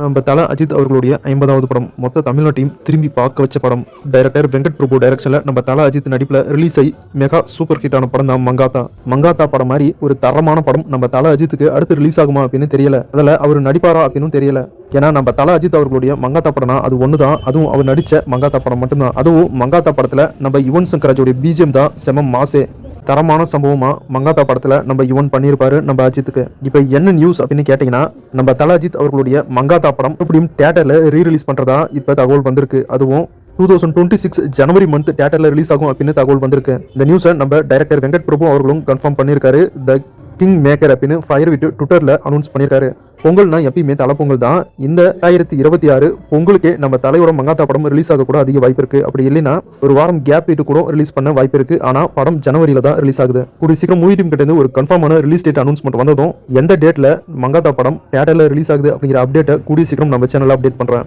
நம்ம தல அஜித் அவர்களுடைய 50வது படம் மொத்த தமிழ்நாட்டையும் திரும்பி பார்க்க வச்ச படம். டைரக்டர் வெங்கட் பிரபு டைரக்ஷன்ல நம்ம தல அஜித் நடிப்புல ரிலீஸ் ஆகி மெகா சூப்பர் ஹிட் ஆன படம் தான் மங்காத்தா. மங்காத்தா படம் மாதிரி ஒரு தரமான படம் நம்ம தல அஜித்துக்கு அடுத்து ரிலீஸ் ஆகுமா அப்படின்னு தெரியல. அதில் அவர் நடிப்பாரா அப்படின்னு தெரியல. ஏன்னா நம்ம தல அஜித் அவர்களுடைய மங்காத்தா படம்னா அது ஒண்ணுதான், அதுவும் அவர் நடிச்ச மங்காத்தா படம் மட்டும்தான். அதுவும் மங்காத்தா படத்துல நம்ம யுவன் சங்கர் ராஜோடைய பிஜிஎம் தான் செம மாசே. தரமான சம்பவமா மங்காத்தா படத்துல நம்ம யுவன் பண்ணியிருப்பாரு நம்ம அஜித்துக்கு. இப்போ என்ன நியூஸ் அப்படின்னு கேட்டீங்கன்னா, நம்ம தல அஜித் அவர்களுடைய மங்காத்தா படம் எப்படியும் தியேட்டர்ல ரீரிலீஸ் பண்றதா இப்ப தகவல் வந்திருக்கு. அதுவும் 2026 ஜனவரி மந்த் தியேட்டர்ல ரிலீஸ் ஆகும் அப்படின்னு தகவல் வந்திருக்கு. இந்த நியூஸை நம்ம டைரக்டர் வெங்கட் பிரபு அவர்களும் கன்ஃபார்ம் பண்ணியிருக்காரு. த கிங் மேக்கர் அப்படின்னு ஃபயர் விட்டு ட்விட்டர்ல அனௌன்ஸ் பண்ணியிருக்காரு. பொங்கல்னா எப்பயுமே தலை பொங்கல் தான். இந்த 2026 பொங்கலுக்கே நம்ம தலையோட மங்காத்தா படம் ரிலீஸ் ஆக கூட அதிக வாய்ப்பு இருக்கு. அப்படி இல்லைன்னா ஒரு வாரம் கேப் விட்டு கூட ரிலீஸ் பண்ண வாய்ப்பு இருக்கு. ஆனா படம் ஜனவரியில தான் ரிலீஸ் ஆகுது. கூடிய சீக்கிரம் மூவி டீம் கிட்ட இருந்து ஒரு கன்ஃபார்மான ரிலீஸ் டேட் அனௌன்ஸ்மெண்ட் வந்ததும் எந்த டேட்ல மங்காத்தா படம் தியேட்டர்ல ரிலீஸ் ஆகுது அப்படிங்கிற அப்டேட்டை கூடிய சீக்கிரம் நம்ம சேனல்ல அப்டேட் பண்றேன்.